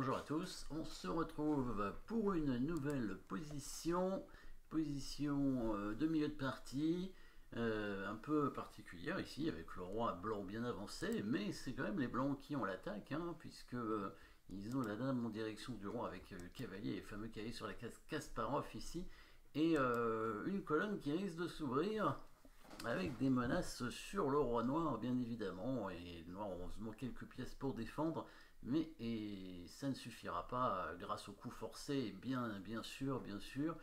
bonjour à tous, on se retrouve pour une nouvelle position, de milieu de partie, un peu particulière ici, avec le roi blanc bien avancé, mais c'est quand même les blancs qui ont l'attaque, hein, puisque ils ont la dame en direction du roi avec le cavalier, les fameux cavaliers sur la case Kasparov ici, et une colonne qui risque de s'ouvrir, avec des menaces sur le roi noir, bien évidemment, et le noir a heureusement quelques pièces pour défendre, mais ça ne suffira pas grâce au coup forcé, bien sûr, bien sûr.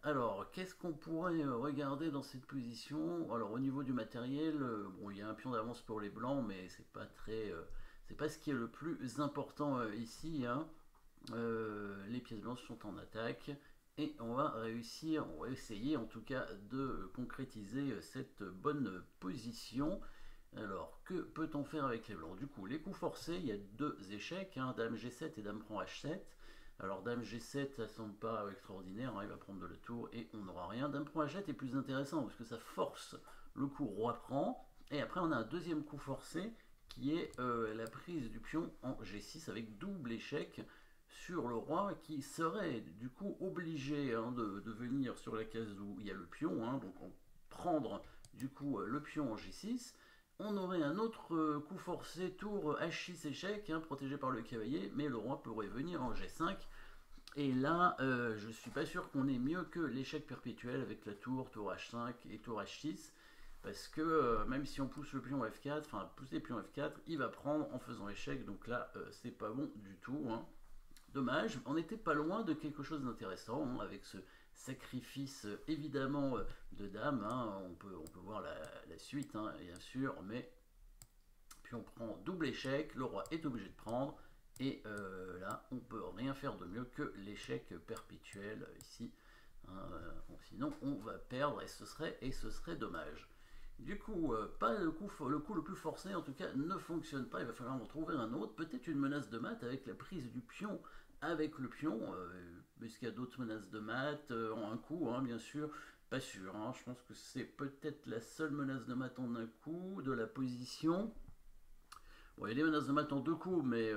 Alors, qu'est-ce qu'on pourrait regarder dans cette position? Alors, au niveau du matériel, bon, il y a un pion d'avance pour les blancs, mais c'est pas ce qui est le plus important ici, hein. Les pièces blanches sont en attaque et on va essayer en tout cas de concrétiser cette bonne position. Alors, que peut-on faire avec les blancs? Du coup, les coups forcés, il y a deux échecs, hein, dame G7 et dame prend H7. Alors, dame G7, ça semble pas extraordinaire, hein, il va prendre de la tour et on n'aura rien. Dame prend H7 est plus intéressant parce que ça force le coup roi prend. Et après, on a un deuxième coup forcé qui est la prise du pion en G6 avec double échec sur le roi qui serait du coup obligé, hein, de venir sur la case où il y a le pion, hein, donc prendre du coup le pion en G6. On aurait un autre coup forcé, tour H6 échec, hein, protégé par le cavalier, mais le roi pourrait venir en G5. Et là, je suis pas sûr qu'on ait mieux que l'échec perpétuel avec la tour H5 et tour H6. Parce que même si on pousse le pion F4, enfin pousser le pion F4, il va prendre en faisant échec. Donc là, c'est pas bon du tout, hein. Dommage, on n'était pas loin de quelque chose d'intéressant, hein, avec ce sacrifice évidemment de dame, hein. On peut voir la suite, hein, bien sûr, mais puis on prend double échec, le roi est obligé de prendre, et là on peut rien faire de mieux que l'échec perpétuel ici, hein, sinon on va perdre et ce serait dommage. Du coup, pas le coup le plus forcé en tout cas ne fonctionne pas, il va falloir en trouver un autre, peut-être une menace de mat avec la prise du pion avec le pion, est-ce qu'il y a d'autres menaces de mat en un coup, hein, bien sûr, pas sûr, hein, je pense que c'est peut-être la seule menace de mat en un coup de la position. Bon, il y a des menaces de mat en deux coups, mais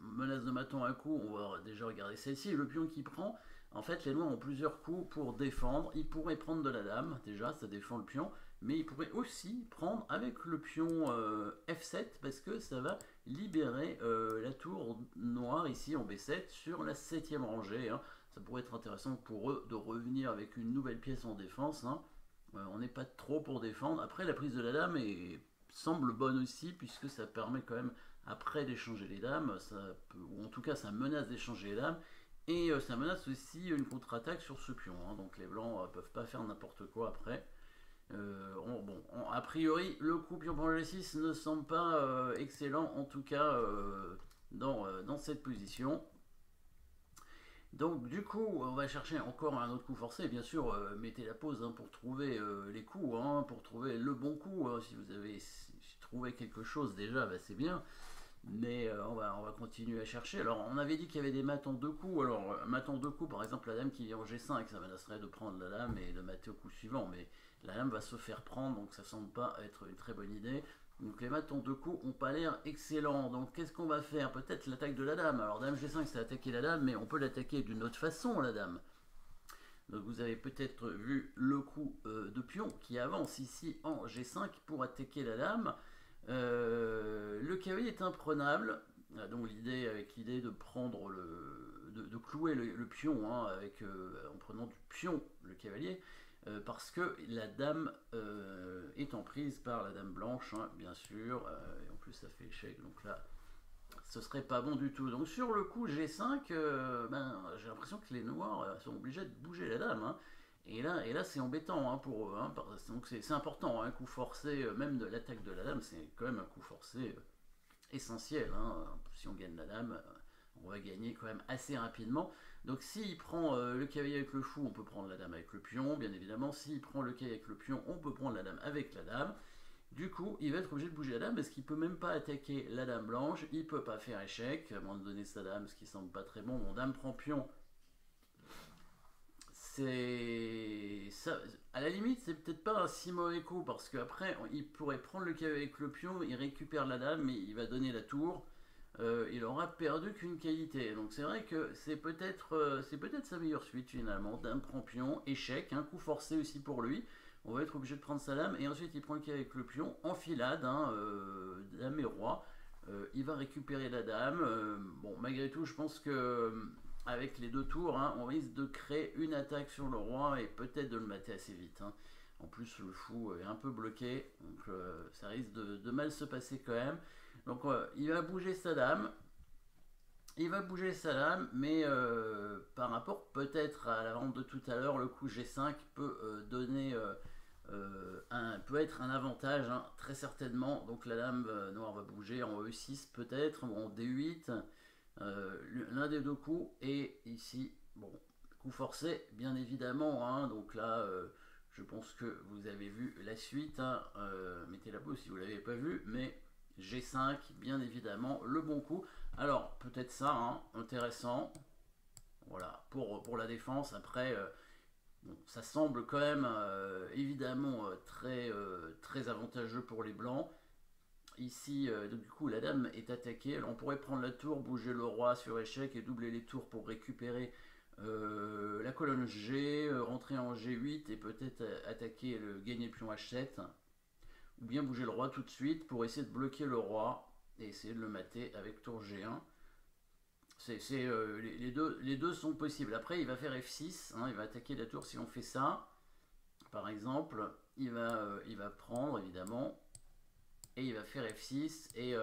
menace de mat en un coup, on va déjà regarder celle-ci. Le pion qui prend, en fait, les noirs ont plusieurs coups pour défendre. Ils pourraient prendre de la dame, déjà, ça défend le pion, mais ils pourraient aussi prendre avec le pion F7, parce que ça va libérer la tour noire ici en B7 sur la 7ème rangée, hein. Ça pourrait être intéressant pour eux de revenir avec une nouvelle pièce en défense, hein. On n'est pas trop pour défendre. Après, la prise de la dame semble bonne aussi, puisque ça permet quand même après d'échanger les dames, ou en tout cas ça menace d'échanger les dames, et ça menace aussi une contre-attaque sur ce pion, hein. Donc les blancs peuvent pas faire n'importe quoi après. A priori, le coup pion pour G6 ne semble pas excellent, en tout cas dans cette position. Donc du coup, on va chercher encore un autre coup forcé. Bien sûr, mettez la pause, hein, pour trouver les coups, hein, pour trouver le bon coup, hein. Si vous avez trouvé quelque chose déjà, bah, c'est bien. Mais on va continuer à chercher. Alors on avait dit qu'il y avait des maths en deux coups. Alors mat en deux coups, par exemple la dame qui est en G5, ça menacerait de prendre la dame et de mater au coup suivant. Mais la dame va se faire prendre, donc ça semble pas être une très bonne idée. Donc les maths en deux coups n'ont pas l'air excellents. Donc qu'est-ce qu'on va faire? Peut-être l'attaque de la dame. Alors dame G5 c'est attaquer la dame, mais on peut l'attaquer d'une autre façon la dame. Donc vous avez peut-être vu le coup de pion qui avance ici en G5 pour attaquer la dame. Le cavalier est imprenable, donc l'idée de prendre de clouer le pion, hein, en prenant du pion le cavalier, parce que la dame est en prise par la dame blanche, hein, bien sûr, et en plus ça fait échec, donc là ce serait pas bon du tout. Donc sur le coup G5, j'ai l'impression que les noirs sont obligés de bouger la dame, hein. Et là c'est embêtant, hein, pour eux, hein, donc c'est important, hein, un coup forcé, même de l'attaque de la dame, c'est quand même un coup forcé essentiel, hein. Si on gagne la dame, on va gagner quand même assez rapidement. Donc s'il prend le cavalier avec le fou, on peut prendre la dame avec le pion, bien évidemment. S'il prend le cavalier avec le pion, on peut prendre la dame avec la dame. Du coup, il va être obligé de bouger la dame parce qu'il peut même pas attaquer la dame blanche, il peut pas faire échec, à moins de donner sa dame, ce qui semble pas très bon. Mon dame prend pion, c'est ça, à la limite c'est peut-être pas un si mauvais coup parce qu'après il pourrait prendre le cavalier avec le pion, il récupère la dame mais il va donner la tour. il aura perdu qu'une qualité. Donc c'est vrai que c'est peut-être sa meilleure suite finalement. Dame prend pion, échec, un coup forcé aussi pour lui. On va être obligé de prendre sa dame et ensuite il prend le quai avec le pion, enfilade, hein, dame et roi. Il va récupérer la dame. Bon, malgré tout, je pense que avec les deux tours, hein, on risque de créer une attaque sur le roi et peut-être de le mater assez vite. Hein. En plus, le fou est un peu bloqué, donc ça risque de mal se passer quand même. Donc il va bouger sa dame. Il va bouger sa dame, mais par rapport peut-être à la vente de tout à l'heure, le coup G5 peut donner peut être un avantage, hein, très certainement. Donc la dame noire va bouger en E6 peut-être, ou en D8, l'un des deux coups. Et ici, bon, coup forcé, bien évidemment. Hein, donc là, je pense que vous avez vu la suite. Hein, mettez la pause si vous ne l'avez pas vu, mais G5, bien évidemment, le bon coup. Alors, peut-être ça, hein, intéressant. Voilà, pour la défense. Après, bon, ça semble quand même évidemment très avantageux pour les blancs. Ici, donc, du coup, la dame est attaquée. Alors, on pourrait prendre la tour, bouger le roi sur échec et doubler les tours pour récupérer la colonne G, rentrer en G8 et peut-être attaquer gagner le pion H7. Ou bien bouger le roi tout de suite pour essayer de bloquer le roi et essayer de le mater avec tour G1. Les deux sont possibles. Après, il va faire F6, hein, il va attaquer la tour si on fait ça. Par exemple, il va prendre évidemment et il va faire F6 et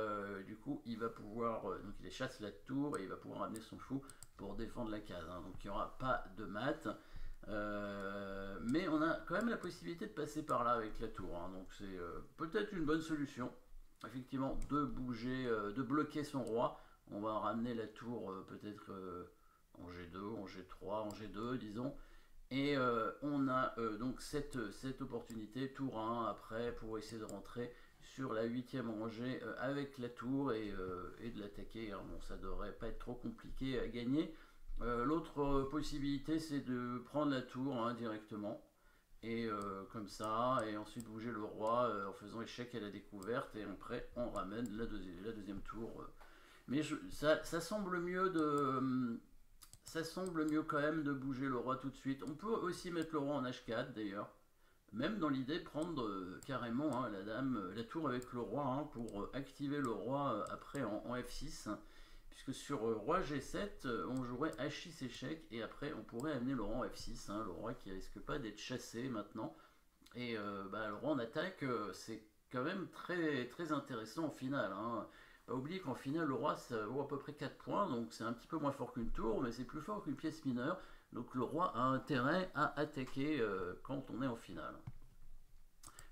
du coup il va pouvoir donc il chasse la tour et il va pouvoir amener son fou pour défendre la case. Hein. Donc il n'y aura pas de mat. Mais on a quand même la possibilité de passer par là avec la tour. Hein. Donc c'est peut-être une bonne solution. Effectivement, de bouger, de bloquer son roi. On va ramener la tour peut-être en G2, en G3, en G2, disons. Et on a donc cette opportunité, tour 1 après, pour essayer de rentrer sur la 8e rangée avec la tour et de l'attaquer. Hein. Bon, ça devrait pas être trop compliqué à gagner. L'autre possibilité, c'est de prendre la tour hein, directement. Et comme ça, et ensuite bouger le roi en faisant échec à la découverte. Et après, on ramène la deuxième tour. Mais ça semble mieux de... Ça semble mieux quand même de bouger le roi tout de suite. On peut aussi mettre le roi en H4 d'ailleurs. Même dans l'idée prendre carrément hein, la tour avec le roi hein, pour activer le roi après en F6. Hein, puisque sur roi G7, on jouerait H6 échec et après on pourrait amener le roi en F6. Hein, le roi qui risque pas d'être chassé maintenant. Et le roi en attaque, c'est quand même très intéressant en finale. Hein. Pas oublier qu'en finale, le roi, ça vaut à peu près 4 points, donc c'est un petit peu moins fort qu'une tour, mais c'est plus fort qu'une pièce mineure. Donc le roi a intérêt à attaquer quand on est en finale.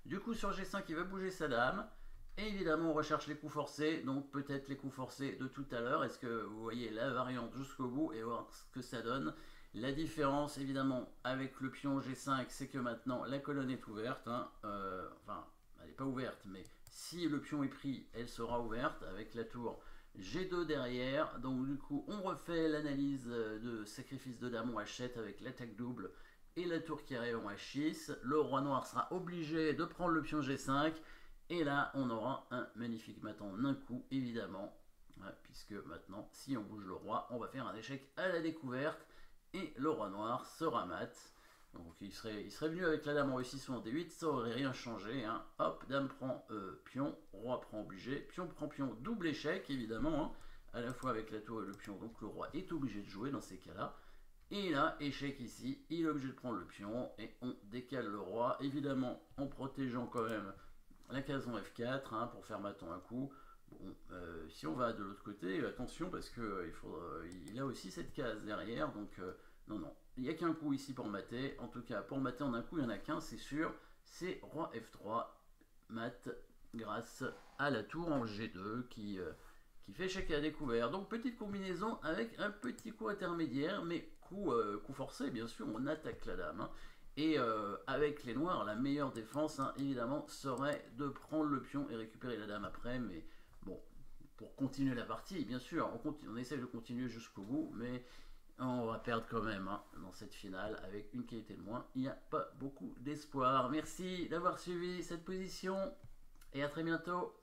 Du coup, sur G5, il va bouger sa dame. Et évidemment, on recherche les coups forcés, donc peut-être les coups forcés de tout à l'heure. Est-ce que vous voyez la variante jusqu'au bout et voir ce que ça donne? La différence, évidemment, avec le pion G5, c'est que maintenant, la colonne est ouverte. Hein, enfin, elle n'est pas ouverte, mais si le pion est pris, elle sera ouverte avec la tour G2 derrière. Donc du coup, on refait l'analyse de sacrifice de dame en H7 avec l'attaque double et la tour qui arrive en H6. Le roi noir sera obligé de prendre le pion G5. Et là, on aura un magnifique mat en un coup, évidemment. Ouais, puisque maintenant, si on bouge le roi, on va faire un échec à la découverte. Et le roi noir sera mat. Donc il serait venu avec la dame en E6 ou en D8, ça aurait rien changé. Hein. Hop, dame prend pion, roi prend obligé, pion prend pion, double échec évidemment, hein, à la fois avec la tour et le pion, donc le roi est obligé de jouer dans ces cas-là. Et là, échec ici, il est obligé de prendre le pion et on décale le roi, évidemment en protégeant quand même la case en F4 hein, pour faire mat en un coup. Bon, si on va de l'autre côté, attention parce que il a aussi cette case derrière, donc non, il n'y a qu'un coup ici pour mater. En tout cas, pour mater en un coup, il n'y en a qu'un, c'est sûr. C'est roi F3, mat grâce à la tour en G2 qui fait échec à la découverte. Donc petite combinaison avec un petit coup intermédiaire, mais coup forcé bien sûr, on attaque la dame. Hein. Et avec les noirs, la meilleure défense, hein, évidemment, serait de prendre le pion et récupérer la dame après, mais bon, pour continuer la partie, bien sûr, on essaie de continuer jusqu'au bout, mais on va perdre quand même hein, dans cette finale avec une qualité de moins. Il n'y a pas beaucoup d'espoir. Merci d'avoir suivi cette position et à très bientôt.